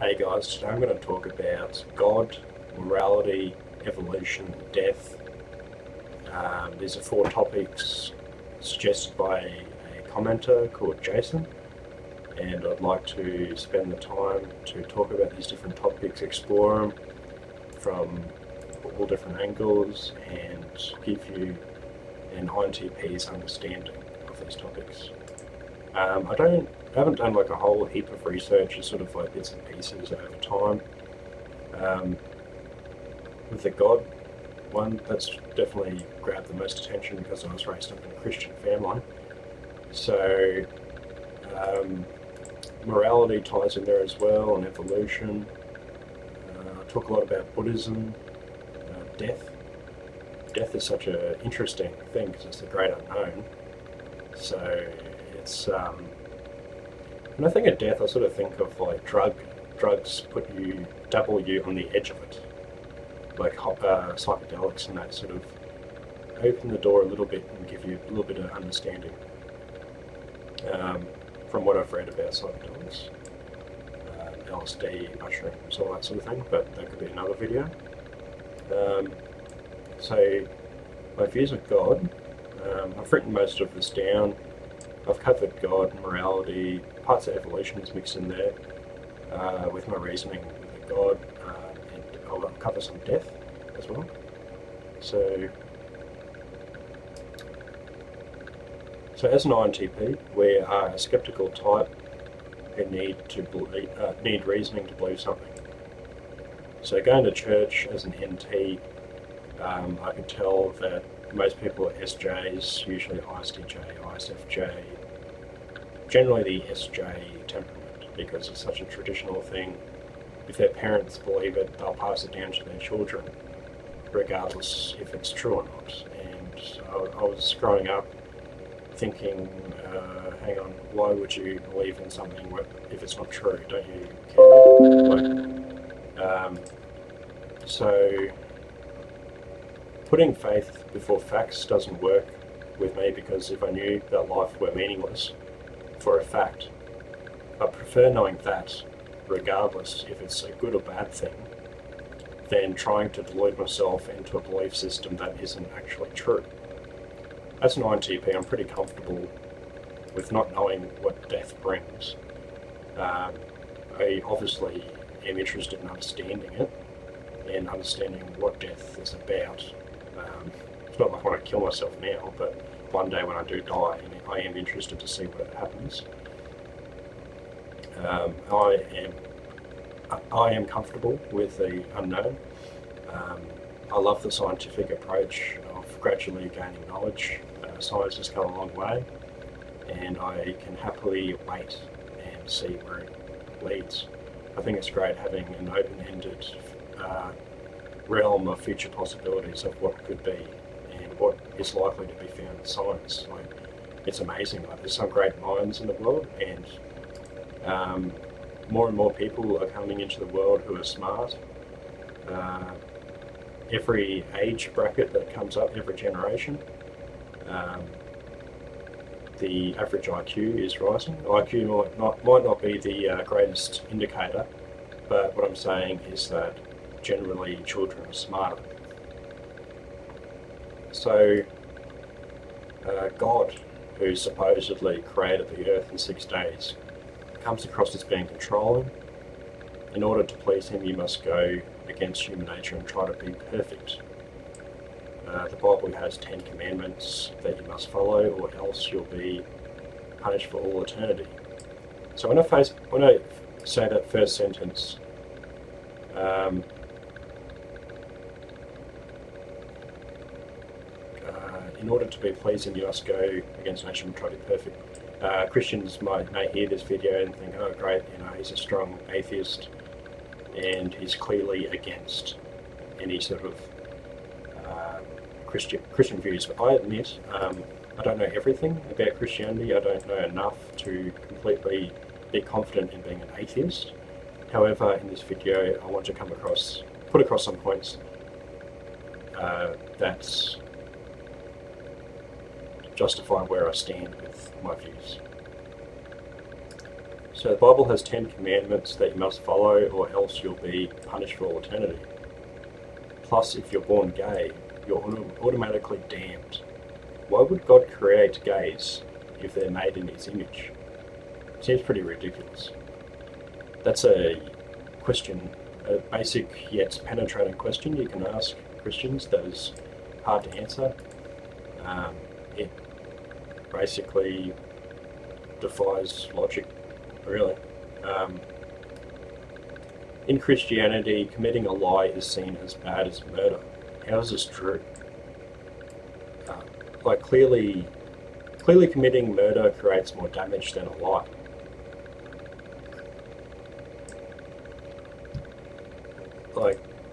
Hey guys, today I'm going to talk about God, morality, evolution, death. These are four topics suggested by a commenter called Jason, and I'd like to spend the time to talk about these different topics, explore them from all different angles, and give you an INTP's understanding of these topics. I haven't done like a whole heap of research, it's sort of like bits and pieces over time. With the God one, that's definitely grabbed the most attention because I was raised up in a Christian family. So morality ties in there as well, and evolution. I talk a lot about Buddhism, death. Death is such an interesting thing because it's the great unknown. So it's when I think of death, I sort of think of like drugs double you on the edge of it, like psychedelics, and that sort of open the door a little bit and give you a little bit of understanding. From what I've read about psychedelics, LSD, mushrooms, all that sort of thing, but that could be another video. So my views of God, I've written most of this down. I've covered God, morality, parts of evolution is mixed in there with my reasoning with God, and I'll cover some death as well. So as an INTP, we are a skeptical type who need reasoning to believe something. So going to church as an NT, I can tell that most people are SJs, usually ISTJ, ISFJ, generally the SJ temperament, because it's such a traditional thing. If their parents believe it, they'll pass it down to their children, regardless if it's true or not. And I was growing up thinking, hang on, why would you believe in something if it's not true? Don't you care? So putting faith before facts doesn't work with me, because if I knew that life were meaningless for a fact, I prefer knowing that, regardless if it's a good or bad thing, than trying to delude myself into a belief system that isn't actually true. As an INTP, I'm pretty comfortable with not knowing what death brings. I obviously am interested in understanding it and understanding what death is about. It's not like I want to kill myself now, but one day when I do die, I am interested to see what happens. I am comfortable with the unknown. I love the scientific approach of gradually gaining knowledge. Science has come a long way, and I can happily wait and see where it leads. I think it's great having an open-ended realm of future possibilities of what could be and what is likely to be found in science. Like, it's amazing. Like, there's some great minds in the world, and more and more people are coming into the world who are smart. Every age bracket that comes up, every generation, the average IQ is rising. IQ might not be the greatest indicator, but what I'm saying is that generally children are smarter. So God, who supposedly created the earth in 6 days, comes across as being controlling. In order to please him, you must go against human nature and try to be perfect. The Bible has 10 commandments that you must follow, or else you'll be punished for all eternity. So when I say that first sentence, in order to be pleasing, you must go against nature and try to be perfect. Christians may hear this video and think, oh great, he's a strong atheist and he's clearly against any sort of Christian views. But I admit, I don't know everything about Christianity. I don't know enough to completely be confident in being an atheist. However, in this video, I want to put across some points that justify where I stand with my views. So the Bible has 10 commandments that you must follow, or else you'll be punished for all eternity. Plus, if you're born gay, you're automatically damned. Why would God create gays if they're made in His image? Seems pretty ridiculous. That's a question, a basic yet penetrating question you can ask Christians that is hard to answer. It basically defies logic, really. In Christianity, committing a lie is seen as bad as murder. How is this true? Clearly committing murder creates more damage than a lie.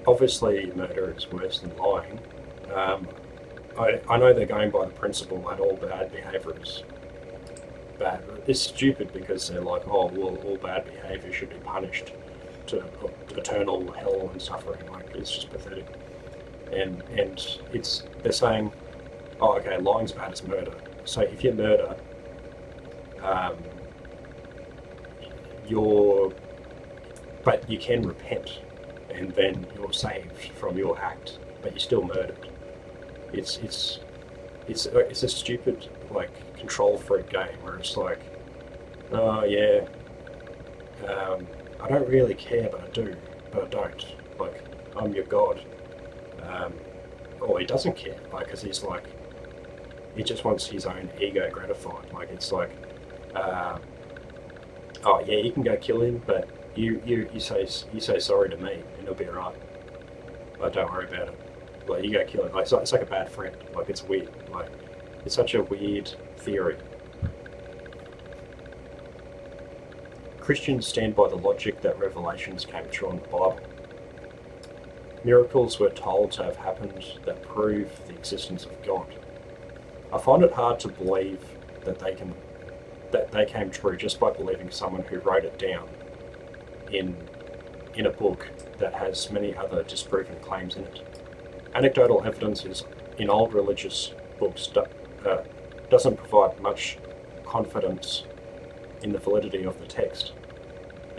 Obviously murder is worse than lying. I know they're going by the principle that all bad behaviour is bad. It's stupid because they're like, oh, well, all bad behaviour should be punished to eternal hell and suffering. It's just pathetic. And they're saying, oh, okay, lying's bad as murder. So if you murder, but you can repent, and then you're saved from your act, but you're still murdered. It's a stupid control freak game where it's like, oh yeah, I don't really care, but I do, but I don't. I'm your god. Or he doesn't care, because he's he just wants his own ego gratified. It's like, oh yeah, you can go kill him, but you say sorry to me, and it'll be alright. Don't worry about it. You go kill him. It's like a bad friend. It's weird. It's such a weird theory. Christians stand by the logic that revelations came true in the Bible. Miracles were told to have happened that prove the existence of God. I find it hard to believe that they came true just by believing someone who wrote it down in a book that has many other disproven claims in it. Anecdotal evidence in old religious books doesn't provide much confidence in the validity of the text.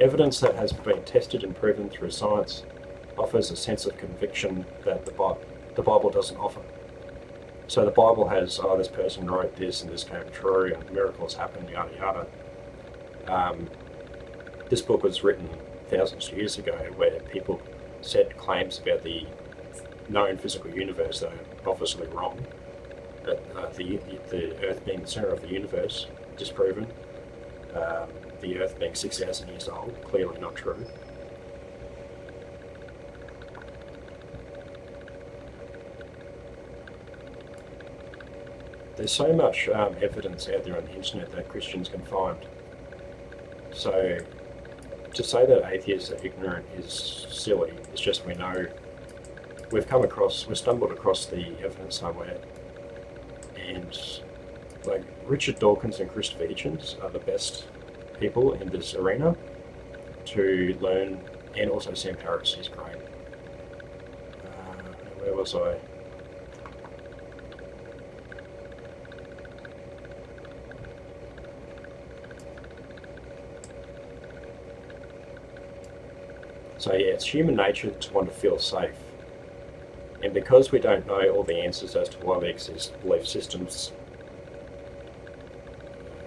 Evidence that has been tested and proven through science offers a sense of conviction that the Bible doesn't offer. So the Bible has, this person wrote this and this came true and miracles happened, yada yada. This book was written thousands of years ago where people said claims about the known physical universe that are obviously wrong. The Earth being the centre of the universe, disproven. The Earth being 6,000 years old, clearly not true. There's so much evidence out there on the internet that Christians can find. So to say that atheists are ignorant is silly. It's just we've stumbled across the evidence somewhere, and Richard Dawkins and Christopher Hitchens are the best people in this arena to learn, and also Sam Harris is great. Where was I? So yeah, it's human nature to want to feel safe. And because we don't know all the answers as to why we exist, belief systems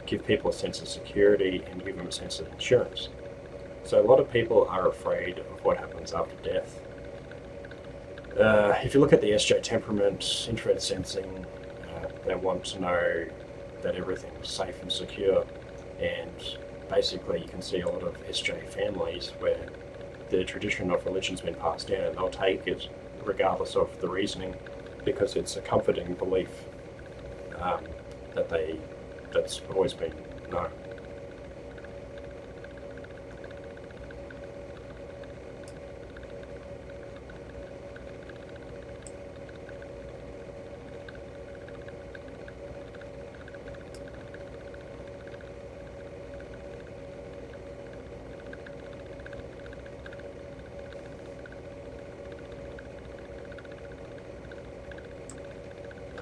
give people a sense of security and give them a sense of insurance. So a lot of people are afraid of what happens after death. If you look at the SJ temperament, infrared sensing, they want to know that everything's safe and secure. And basically you can see a lot of SJ families where the tradition of religion's been passed down, and they'll take it regardless of the reasoning because it's a comforting belief that's always been known.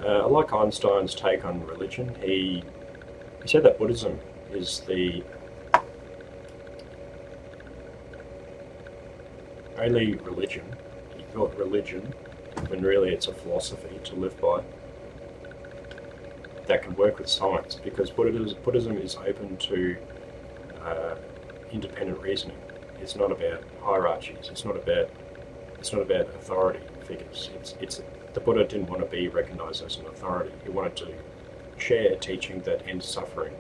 I like Einstein's take on religion. He said that Buddhism is the only religion, you call it religion, when really it's a philosophy to live by, that can work with science, because Buddhism is open to independent reasoning. It's not about hierarchies. It's not about authority figures. The Buddha didn't want to be recognized as an authority. He wanted to share a teaching that ends suffering.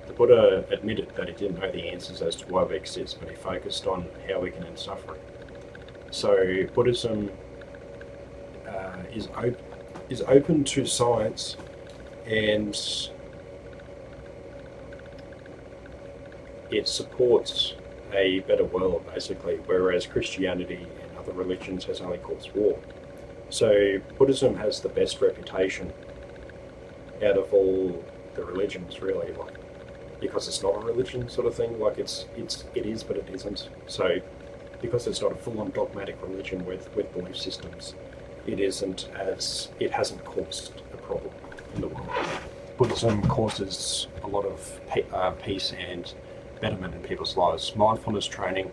The Buddha admitted that he didn't know the answers as to why we exist, but he focused on how we can end suffering. So Buddhism is open to science, and it supports a better world, basically, whereas Christianity and other religions has only caused war. So Buddhism has the best reputation out of all the religions, really, like, because it's not a religion sort of thing. Like it is, but it isn't. So because it's not a full-on dogmatic religion with belief systems, it hasn't caused a problem in the world. Buddhism causes a lot of peace and betterment in people's lives. Mindfulness training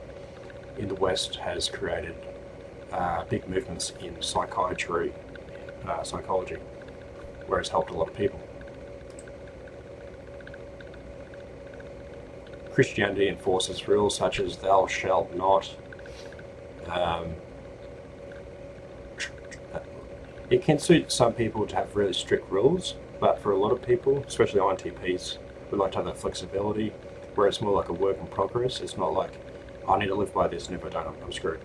in the West has created big movements in psychiatry, psychology, where it's helped a lot of people. Christianity enforces rules such as thou shalt not. It can suit some people to have really strict rules, but for a lot of people, especially INTPs, we like to have that flexibility, where it's more like a work in progress. It's not like, I need to live by this, and if I don't, I'm screwed.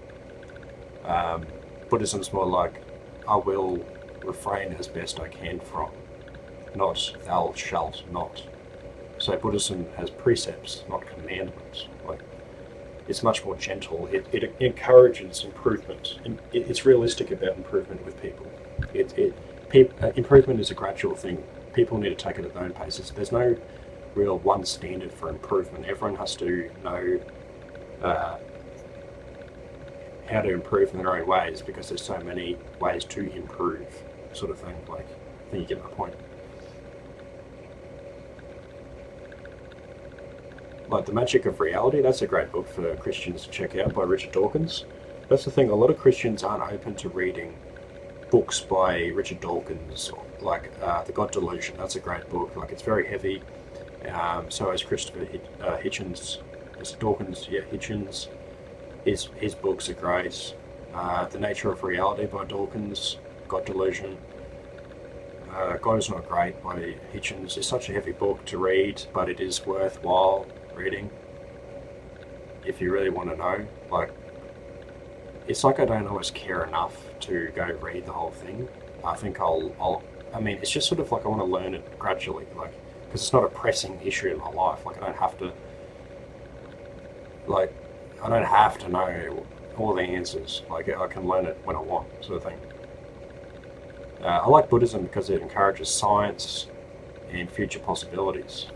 Buddhism's more like, I will refrain as best I can from, not thou shalt not. So Buddhism has precepts, not commandments. Like, it's much more gentle. It encourages improvement, and it's realistic about improvement with people. Improvement is a gradual thing. People need to take it at their own paces. There's no real one standard for improvement. Everyone has to know how to improve in their own ways, because there's so many ways to improve, sort of thing. Like, I think you get my point. Like The Magic of Reality, that's a great book for Christians to check out by Richard Dawkins. That's the thing, a lot of Christians aren't open to reading books by Richard Dawkins, like The God Delusion. That's a great book. Like, it's very heavy. So is Christopher Hitchens. Is it Dawkins? Yeah, Hitchens. His books are great. The Nature of Reality by Dawkins. God Delusion. God is Not Great by Hitchens. It's such a heavy book to read, but it is worthwhile reading if you really want to know. Like, it's like I don't always care enough to go read the whole thing. I think I mean, it's just sort of like I want to learn it gradually, like, because it's not a pressing issue in my life. Like, I don't have to know all the answers. Like, I can learn it when I want, sort of thing. I like Buddhism because it encourages science and future possibilities.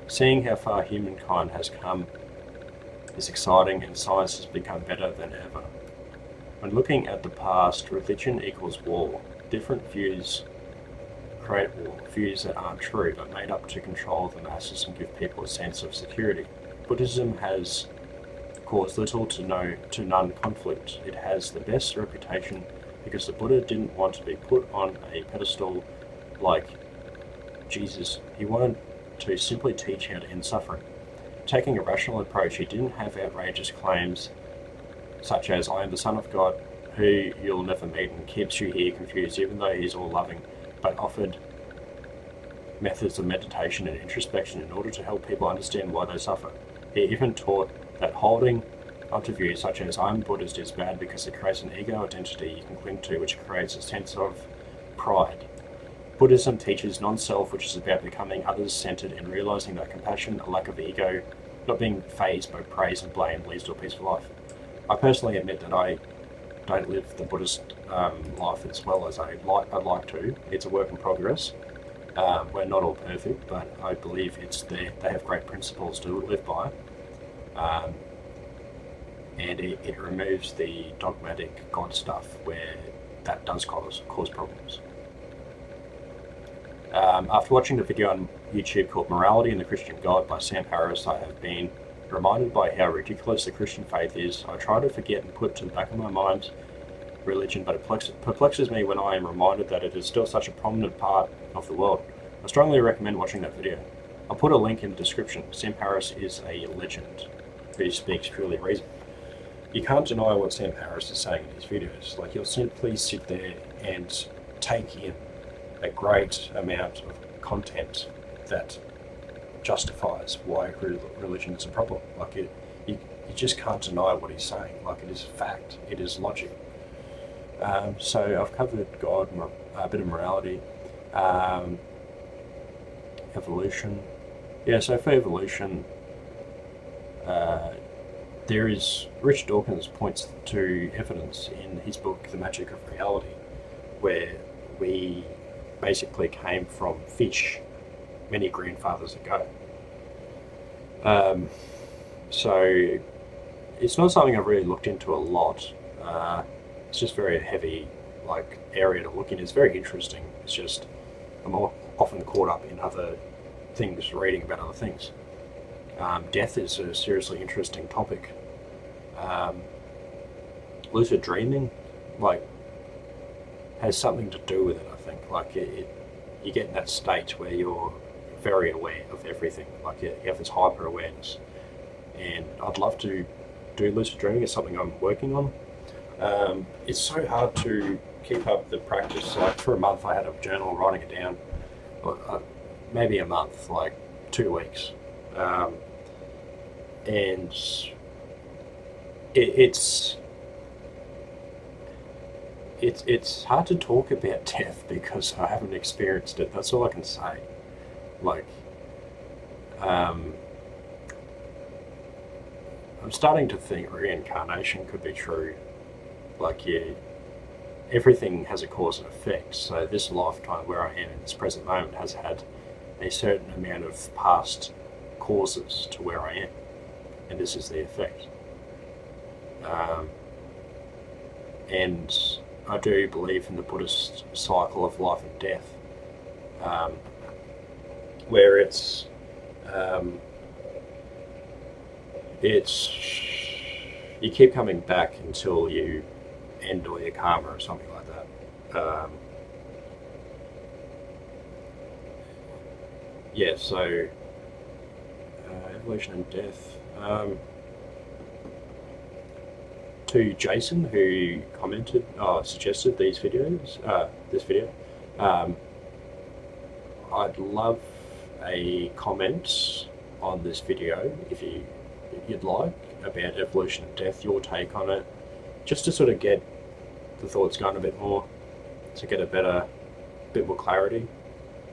Seeing how far humankind has come is exciting, and science has become better than ever. When looking at the past, religion equals war. Different views create war, views that aren't true but made up to control the masses and give people a sense of security. Buddhism has caused little to none conflict. It has the best reputation because the Buddha didn't want to be put on a pedestal like Jesus. He wanted to simply teach how to end suffering. Taking a rational approach, he didn't have outrageous claims such as, I am the Son of God, who you'll never meet, and keeps you here confused, even though he's all loving, but offered methods of meditation and introspection in order to help people understand why they suffer. He even taught that holding onto views such as I'm Buddhist is bad because it creates an ego identity you can cling to, which creates a sense of pride. Buddhism teaches non-self, which is about becoming others-centered and realizing that compassion, a lack of ego, not being fazed by praise and blame leads to a peaceful life. I personally admit that I don't live the Buddhist life as well as I'd like to. It's a work in progress. We're not all perfect, but I believe they have great principles to live by. And it removes the dogmatic God stuff where that does cause problems. After watching the video on YouTube called Morality and the Christian God by Sam Harris, I have been Reminded by how ridiculous the Christian faith is, I try to forget and put to the back of my mind religion, but it perplexes me when I am reminded that it is still such a prominent part of the world. I strongly recommend watching that video. I'll put a link in the description. Sam Harris is a legend who speaks purely reason. You can't deny what Sam Harris is saying in his videos. Like, he'll simply sit there and take in a great amount of content that justifies why religion is a problem. Like, you just can't deny what he's saying. Like, it is fact, it is logic. So I've covered God, a bit of morality, evolution. Yeah, so for evolution, Richard Dawkins points to evidence in his book, The Magic of Reality, where we basically came from fish many grandfathers ago. So it's not something I've really looked into a lot. It's just very heavy, like, area to look in. It's very interesting. It's just I'm often caught up in other things, reading about other things. Death is a seriously interesting topic. Lucid dreaming, like, has something to do with it, I think. Like, you get in that state where you're very aware of everything. Like, you have this hyper awareness. And I'd love to do lucid dreaming. It's something I'm working on. It's so hard to keep up the practice. Like, for a month I had a journal writing it down. Maybe a month, like 2 weeks. And it's hard to talk about death because I haven't experienced it. That's all I can say. Like, I'm starting to think reincarnation could be true. Like, everything has a cause and effect. So this lifetime where I am in this present moment has had a certain amount of past causes to where I am, and this is the effect. And I do believe in the Buddhist cycle of life and death, where it's you keep coming back until you end all your karma or something like that. Yeah, so evolution and death. To Jason, who commented, suggested this video. I'd love a comment on this video if you'd like, about evolution and death, your take on it, just to sort of get the thoughts going a bit more, to get a bit more clarity,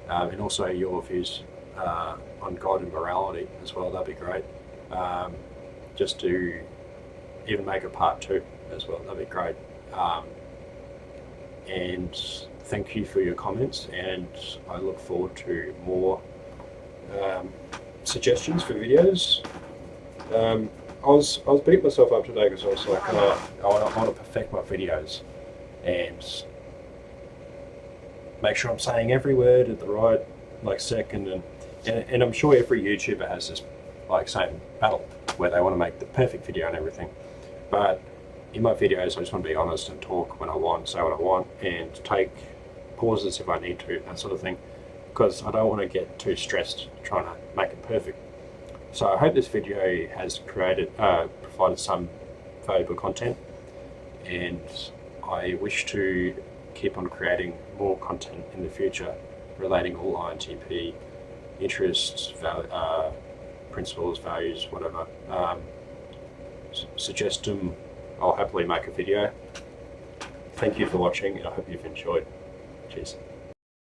and also your views on God and morality as well. That'd be great. Just to even make a part 2 as well, that'd be great. And thank you for your comments, and I look forward to more suggestions for videos. I was beating myself up today because I was like, I want to perfect my videos and make sure I'm saying every word at the right, like, second, and I'm sure every YouTuber has this, like, same battle where they want to make the perfect video and everything. But in my videos, I just want to be honest and talk when I want, say what I want, and take pauses if I need to, that sort of thing, because I don't want to get too stressed trying to make it perfect. So I hope this video has provided some valuable content, and I wish to keep on creating more content in the future relating all INTP interests, principles, values, whatever. Suggest them, I'll happily make a video. Thank you for watching, and I hope you've enjoyed. Cheers.